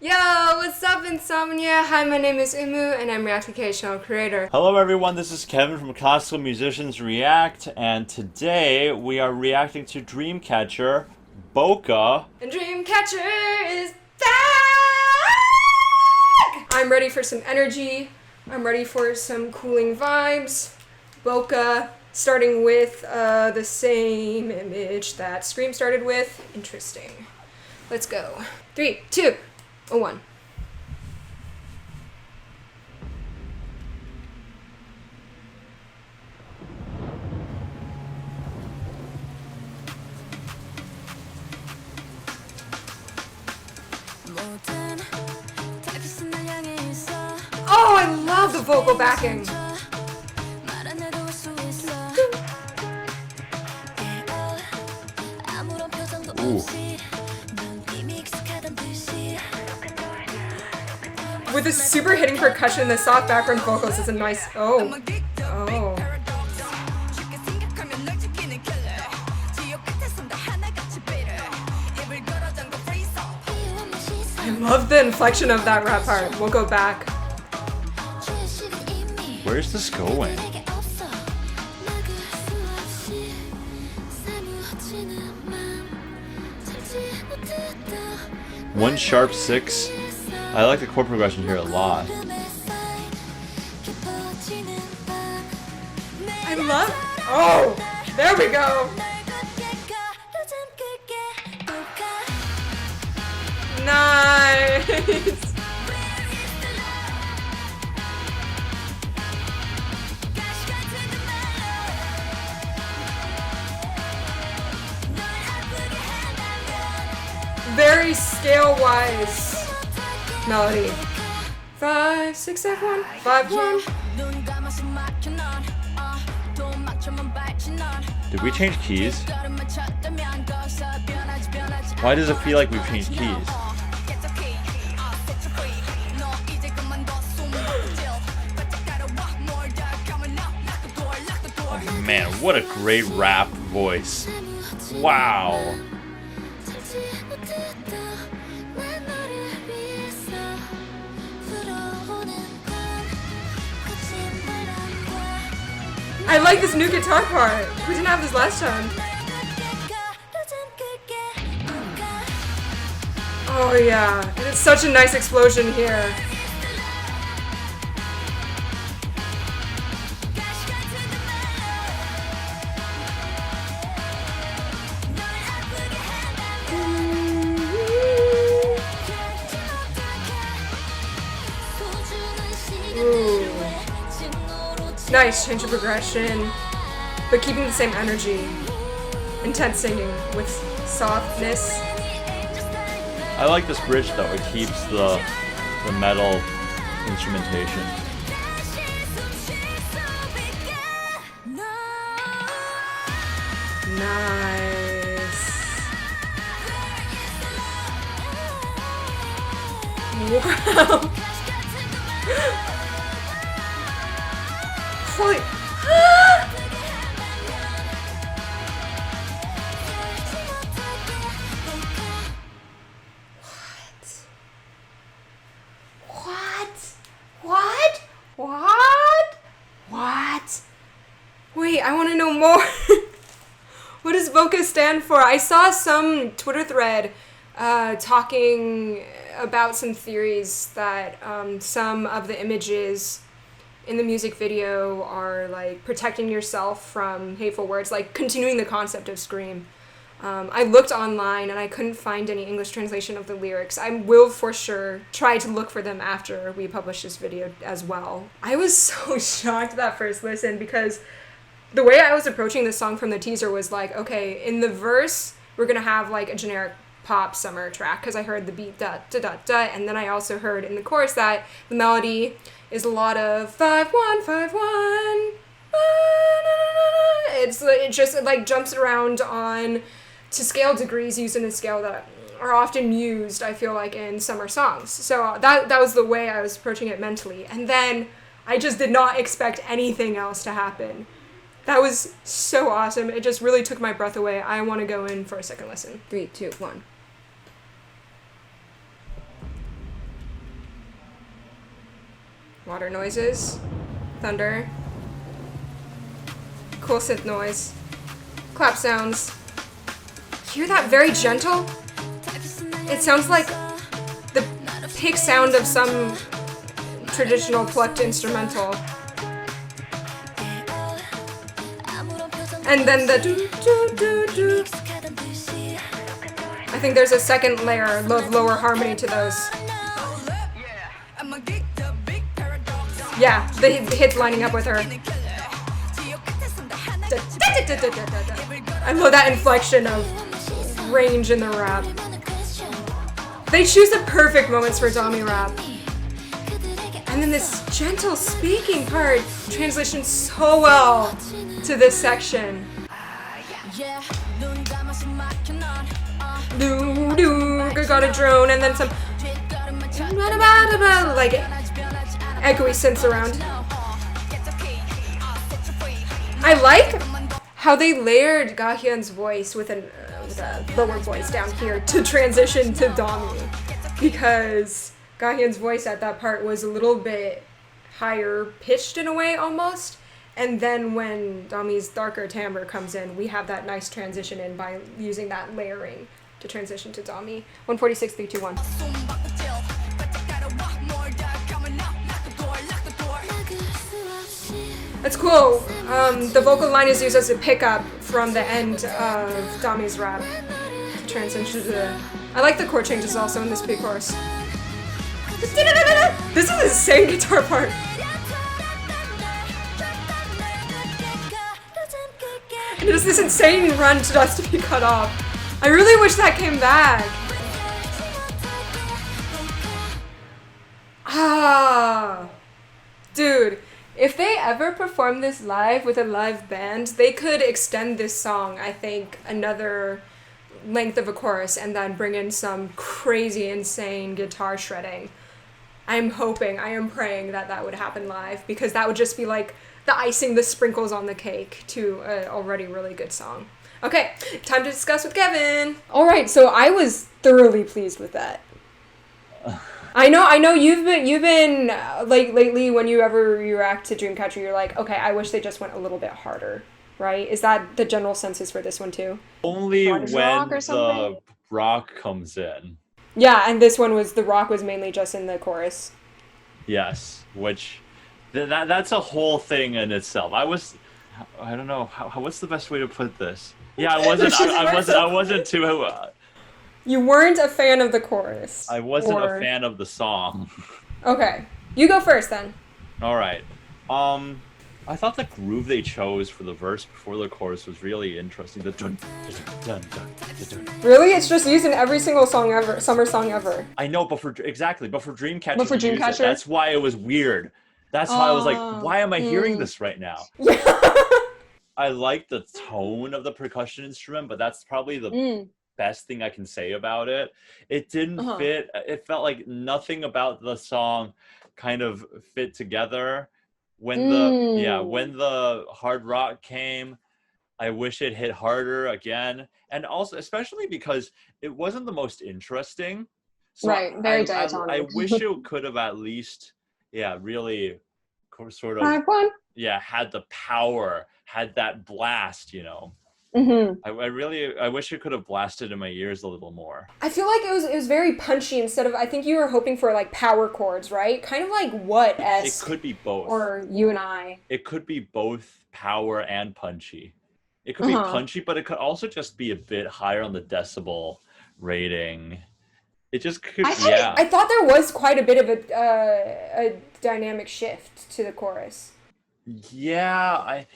Yo, what's up, Insomnia? Hi, my name is Umu, and I'm React Educational Creator. Hello everyone, this is Kevin from Classical Musicians React, and today we are reacting to Dreamcatcher BOCA. And Dreamcatcher is back! I'm ready for some energy. I'm ready for some cooling vibes. BOCA, starting with the same image that Scream started with. Interesting. Let's go. 3, 2, 1. Oh, I love the vocal backing. Ooh. With the super hitting percussion and the soft background vocals is a nice. Oh. I love the inflection of that rap part. We'll go back. Where's this going? 1#6. I like the chord progression here a lot. I love. Oh, there we go. Nice. Very scale-wise melody. 5, 6, 7, 5, 1. Did we change keys? Why does it feel like we've changed keys? Oh man, what a great rap voice. Wow. I like this new guitar part. We didn't have this last time. Oh yeah, and it's such a nice explosion here. Ooh. Nice change of progression, but keeping the same energy. Intense singing with softness. I like this bridge though, it keeps the metal instrumentation. Nice. Wow. Holy. What? Wait, I want to know more. What does BOCA stand for? I saw some Twitter thread talking about some theories that some of the images in the music video are like protecting yourself from hateful words, like continuing the concept of Scream. I looked online and I couldn't find any English translation of the lyrics. I will for sure try to look for them after we publish this video as well. I was so shocked that first listen because the way I was approaching this song from the teaser was like, okay, in the verse, we're gonna have like a generic pop summer track because I heard the beat da da da da, and then I also heard in the chorus that the melody is a lot of 5-1, 5-1. It just like jumps around on to scale degrees used in a scale that are often used, I feel like, in summer songs. So that was the way I was approaching it mentally. And then I just did not expect anything else to happen. That was so awesome. It just really took my breath away. I want to go in for a second listen. 3, 2, 1. Water noises. Thunder. Cool synth noise. Clap sounds. Hear that very gentle? It sounds like the pick sound of some traditional plucked instrumental. And then the do. I think there's a second layer of lower harmony to those. Yeah, the hits lining up with her. I love that inflection of range in the rap. They choose the perfect moments for Dami rap. And then this gentle speaking part transitions so well to this section. Got a drone and then some like echoey synths around. I like how they layered Gahyun's voice with a lower voice down here to transition to Dami, because Gahyun's voice at that part was a little bit higher pitched in a way almost, and then when Dami's darker timbre comes in, we have that nice transition in by using that layering to transition to Dami. 146, 3, 2, 1. That's cool. The vocal line is used as a pickup from the end of Dami's rap. Transition to the... I like the chord changes also in this pre-chorus. This is an insane guitar part. And there's this insane run just to be cut off. I really wish that came back. Ah, dude. If they ever perform this live with a live band, they could extend this song, I think, another length of a chorus and then bring in some crazy, insane guitar shredding. I'm hoping, I am praying that that would happen live, because that would just be like the icing, the sprinkles on the cake to an already really good song. Okay, time to discuss with Kevin. All right, so I was thoroughly pleased with that. I know you've been like lately when you react to Dreamcatcher, you're like, okay, I wish they just went a little bit harder, right? Is that the general census for this one too? Only when the rock comes in. Yeah, and this one was, the rock was mainly just in the chorus. Yes, which that's a whole thing in itself. I don't know what's the best way to put this. Yeah, I wasn't too. You weren't a fan of the chorus. I wasn't a fan of the song. Okay, you go first then. All right. I thought the groove they chose for the verse before the chorus was really interesting. The dun, dun, dun, dun, dun, dun. Really, it's just used in every single song ever, summer song ever. I know, but for Dreamcatcher, Dreamcatcher, that's why it was weird. That's why I was like, why am I hearing this right now? I like the tone of the percussion instrument, but that's probably the best thing I can say about it. It didn't fit. It felt like nothing about the song kind of fit together. When the hard rock came, I wish it hit harder again. And also, especially because it wasn't the most interesting. So right, very diatonic. I wish it could have at least, really sort of, had the power, had that blast, you know. I wish it could have blasted in my ears a little more. I feel like it was very punchy instead of, I think you were hoping for like power chords, right? Kind of like what It could be both. Or You and I. It could be both power and punchy. It could be punchy, but it could also just be a bit higher on the decibel rating. It just could, I thought there was quite a bit of a dynamic shift to the chorus. I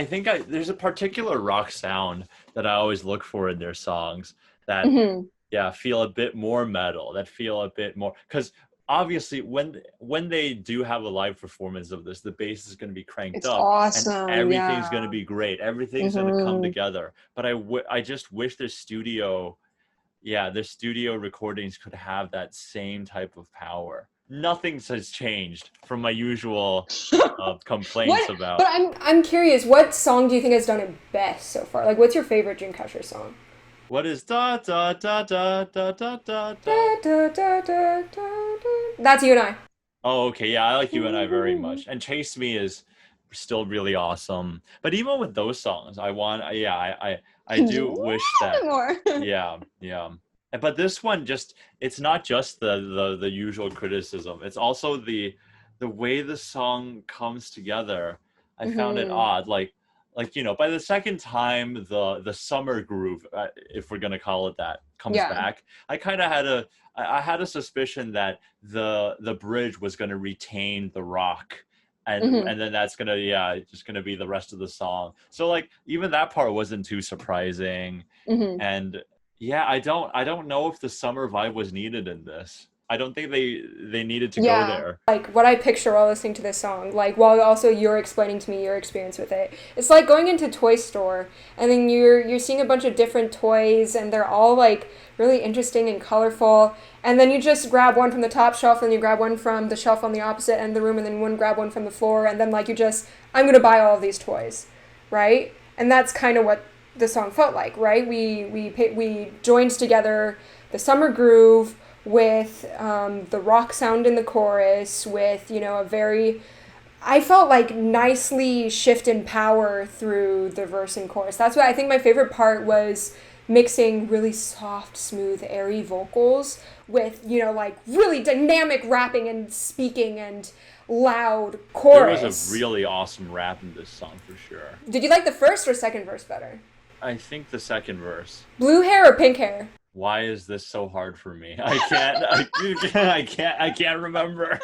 think there's a particular rock sound that I always look for in their songs that feel a bit more metal, that feel a bit more, because obviously when they do have a live performance of this, the bass is going to be cranked up, awesome, and everything's going to be great, everything's going to come together. But I just wish their studio recordings could have that same type of power. Nothing has changed from my usual complaints about. But I'm curious, what song do you think has done it best so far? Like, what's your favorite Dreamcatcher song? What is da da da da da da da da da da da da da? That's You and I. Oh, okay. Yeah, I like You and I very much. And Chase Me is still really awesome. But even with those songs, I do A wish little that, bit more. yeah, yeah. But this one just, it's not just the usual criticism. It's also the way the song comes together. I found it Hmm. odd. Like, by the second time the summer groove, if we're gonna call it that, comes Yeah. back, I kind of had I had a suspicion that the bridge was going to retain the rock, Hmm. and then that's gonna, yeah, just gonna be the rest of the song. So like even that part wasn't too surprising. Hmm. And yeah, I don't know if the summer vibe was needed in this. I don't think they needed to go Yeah. there. Like what I picture while listening to this song, like while also you're explaining to me your experience with it. It's like going into a toy store and then you're seeing a bunch of different toys and they're all like really interesting and colorful. And then you just grab one from the top shelf and you grab one from the shelf on the opposite end of the room and then one grab one from the floor and then like you just I'm gonna buy all of these toys, right? And that's kind of what the song felt like, right? We joined together the summer groove with the rock sound in the chorus, with a very I felt like nicely shift in power through the verse and chorus. That's what I think my favorite part was mixing really soft, smooth, airy vocals with, like really dynamic rapping and speaking and loud There was a chorus. really awesome rap in this song for sure. Did you like the first or second verse better? I think the second verse. Blue hair or pink hair? Why is this so hard for me? I can't remember.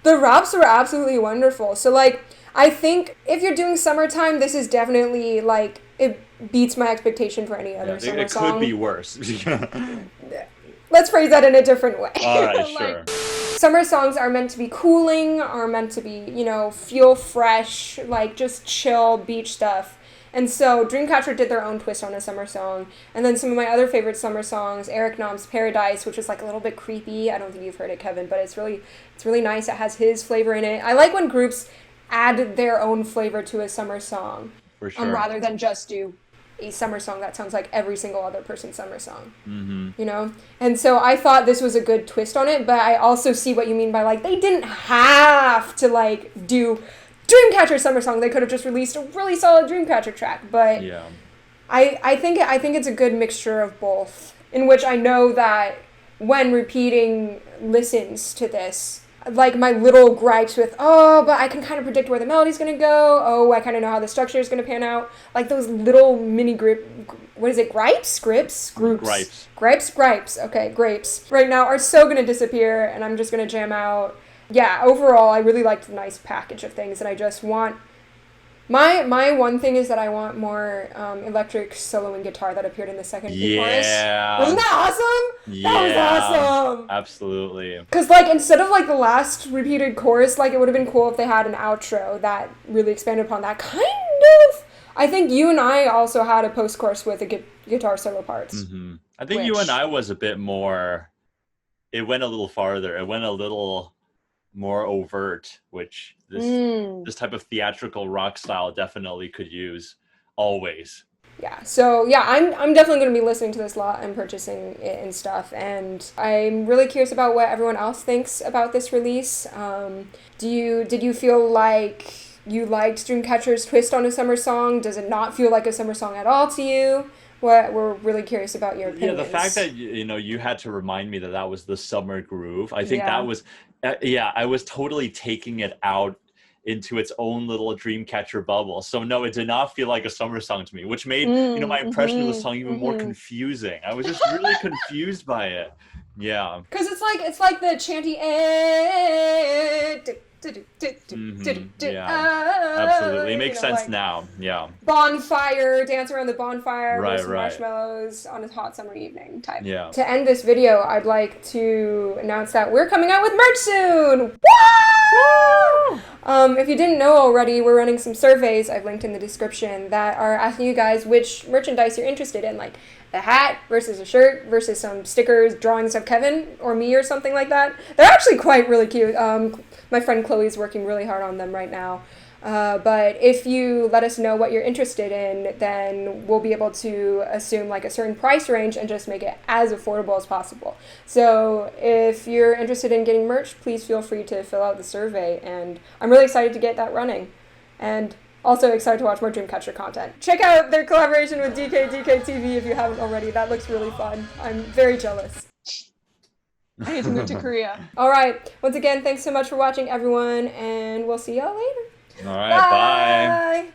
The raps were absolutely wonderful. So like I think if you're doing summertime, this is definitely like it beats my expectation for any other Yeah, summer it song. could be worse. Let's phrase that in a different way. All right, Like, sure. summer songs are meant to be cooling, are meant to be, feel fresh, like just chill beach stuff. And so Dreamcatcher did their own twist on a summer song. And then some of my other favorite summer songs, Eric Nam's Paradise, which is like a little bit creepy. I don't think you've heard it, Kevin, but it's really nice. It has his flavor in it. I like when groups add their own flavor to a summer song, For sure. rather than just do a summer song that sounds like every single other person's summer song. Mm-hmm. And so I thought this was a good twist on it, but I also see what you mean by like they didn't have to like do Dreamcatcher summer song. They could have just released a really solid Dreamcatcher track, but Yeah. I think it's a good mixture of both, in which I know that when repeating listens to this, like my little gripes with, oh, but I can kind of predict where the melody's going to go. Oh, I kind of know how the structure is going to pan out. Like those little mini what is it? Gripes? Grips? Groups? Gripes. Okay, grapes. Right now are so going to disappear and I'm just going to jam out. Yeah, overall, I really liked the nice package of things and I just want my one thing is that I want more electric solo and guitar that appeared in the second chorus. Yeah. Wasn't that awesome? Yeah. That was awesome. Absolutely. Because, like, instead of, like, the last repeated chorus, like, it would have been cool if they had an outro that really expanded upon that. Kind of. I think you and I also had a post-chorus with the guitar solo parts. Mm-hmm. I think You and I was a bit more, it went a little farther. It went a little more overt, which this type of theatrical rock style definitely could use always. Yeah, so yeah, I'm definitely going to be listening to this a lot and purchasing it and stuff, and I'm really curious about what everyone else thinks about this release. Did you feel like you liked Dreamcatcher's twist on a summer song? Does it not feel like a summer song at all to you? We're really curious about your opinions. Yeah, the fact that you had to remind me that that was the summer groove. I think Yeah. that was, I was totally taking it out into its own little Dreamcatcher bubble. So no, it did not feel like a summer song to me, which made my impression of the song even more confusing. I was just really confused by it. Yeah. Because it's like the chanty. Yeah. Absolutely, it makes sense like now. Yeah. bonfire, dance around the bonfire Right, with some right. marshmallows on a hot summer evening type. Yeah. To end this video, I'd like to announce that we're coming out with merch soon! Woo! If you didn't know already, we're running some surveys I've linked in the description that are asking you guys which merchandise you're interested in, like a hat versus a shirt versus some stickers, drawings of Kevin or me or something like that. They're actually quite really cute. My friend Chloe's working really hard on them right now. But if you let us know what you're interested in, then we'll be able to assume like a certain price range and just make it as affordable as possible. So if you're interested in getting merch, please feel free to fill out the survey. And I'm really excited to get that running. And also excited to watch more Dreamcatcher content. Check out their collaboration with DK if you haven't already. That looks really fun. I'm very jealous. I need to move to Korea. All right. Once again, thanks so much for watching, everyone, and we'll see y'all later. All right. Bye.